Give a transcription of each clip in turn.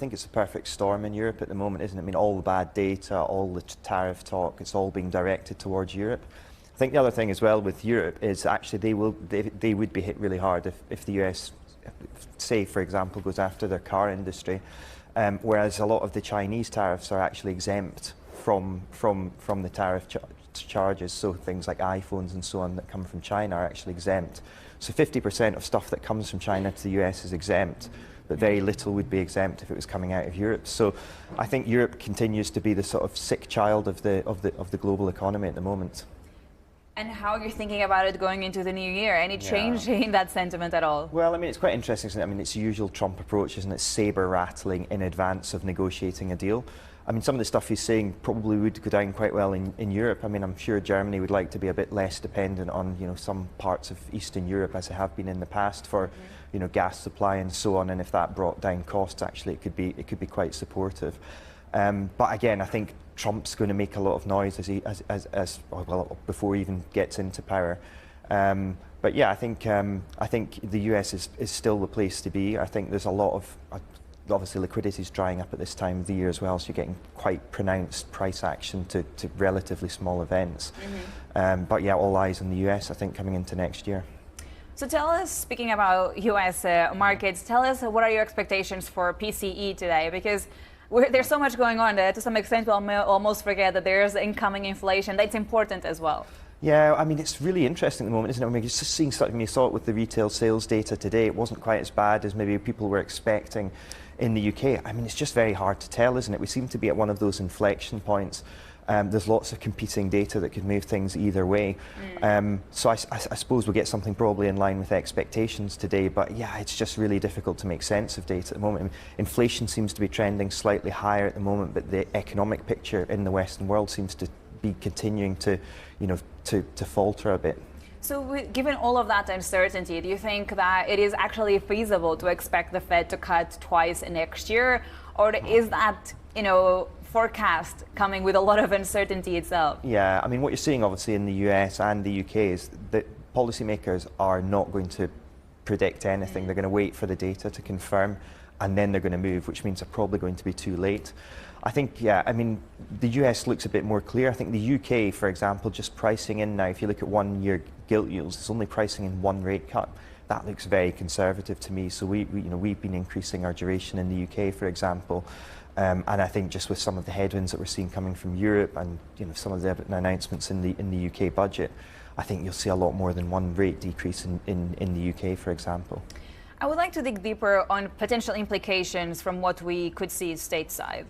think it's a perfect storm in Europe at the moment, isn't it? I mean, all the bad data, all the tariff talk, it's all being directed towards Europe. I think the other thing as well with Europe is actually they would be hit really hard if the US, say, for example, goes after their car industry, whereas a lot of the Chinese tariffs are actually exempt from the tariff charges. So things like iPhones and so on that come from China are actually exempt. So 50% of stuff that comes from China to the US is exempt, but very little would be exempt if it was coming out of Europe. So I think Europe continues to be the sort of sick child of the global economy at the moment. And how are you thinking about it going into the new year? Any change in that sentiment at all? Well, I mean, it's quite interesting, isn't it? I mean, it's the usual Trump approach, isn't it? Sabre-rattling in advance of negotiating a deal. I mean, some of the stuff he's saying probably would go down quite well in Europe. I mean, I'm sure Germany would like to be a bit less dependent on, some parts of Eastern Europe as they have been in the past for, gas supply and so on. And if that brought down costs, actually, it could be quite supportive. But again, I think Trump's going to make a lot of noise before he even gets into power. But yeah, I think the US is still the place to be. I think there's a lot of obviously liquidity is drying up at this time of the year as well, so you're getting quite pronounced price action to relatively small events. But yeah, all eyes on the US, I think, coming into next year. So tell us, speaking about US markets, tell us what are your expectations for PCE today? Because there's so much going on there. To some extent, we'll almost forget that there's incoming inflation. That's important as well. Yeah, I mean, it's really interesting at the moment, isn't it? I mean, it's just seeing something, you saw it with the retail sales data today. It wasn't quite as bad as maybe people were expecting in the UK. I mean, it's just very hard to tell, isn't it? We seem to be at one of those inflection points. There's lots of competing data that could move things either way. So I suppose we'll get something probably in line with expectations today, but yeah, it's just really difficult to make sense of data at the moment. I mean, inflation seems to be trending slightly higher at the moment, but the economic picture in the Western world seems to be continuing to falter a bit. So given all of that uncertainty, do you think that it is actually feasible to expect the Fed to cut twice next year? Or is that, forecast coming with a lot of uncertainty itself? Yeah, I mean, what you're seeing obviously in the US and the UK is that policymakers are not going to predict anything. They're going to wait for the data to confirm, and then they're going to move, which means they're probably going to be too late. I think, yeah, I mean, the US looks a bit more clear. I think the UK, for example, just pricing in now, if you look at 1-year gilt yields, it's only pricing in one rate cut. That looks very conservative to me. So we've been increasing our duration in the UK, for example. And I think just with some of the headwinds that we're seeing coming from Europe and some of the announcements in the UK budget, I think you'll see a lot more than one rate decrease in the UK, for example. I would like to dig deeper on potential implications from what we could see stateside.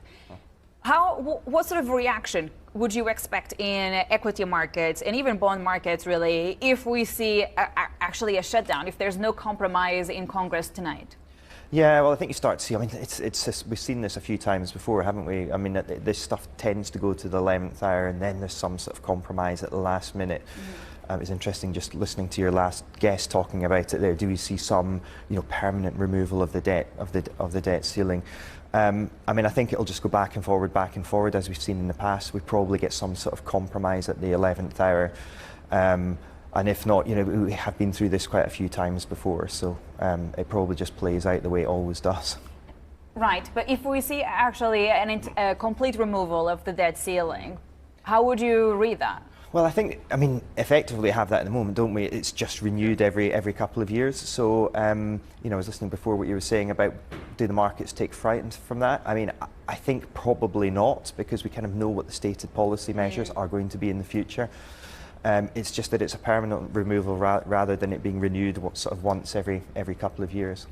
What sort of reaction would you expect in equity markets and even bond markets, really, if we see actually a shutdown, if there's no compromise in Congress tonight? Yeah, well, I think you start to see, I mean, we've seen this a few times before, haven't we? I mean, this stuff tends to go to the 11th hour and then there's some sort of compromise at the last minute. It's interesting just listening to your last guest talking about it there. Do we see some, permanent removal of the debt, of the debt ceiling? I mean, I think it'll just go back and forward as we've seen in the past. We probably get some sort of compromise at the 11th hour. And if not, we have been through this quite a few times before, so it probably just plays out the way it always does. Right, but if we see actually a complete removal of the debt ceiling, how would you read that? Well, I mean, effectively we have that at the moment, don't we? It's just renewed every couple of years. So, I was listening before what you were saying about do the markets take fright from that? I mean, I think probably not, because we kind of know what the stated policy measures are going to be in the future. It's just that it's a permanent removal rather than it being renewed sort of once every couple of years.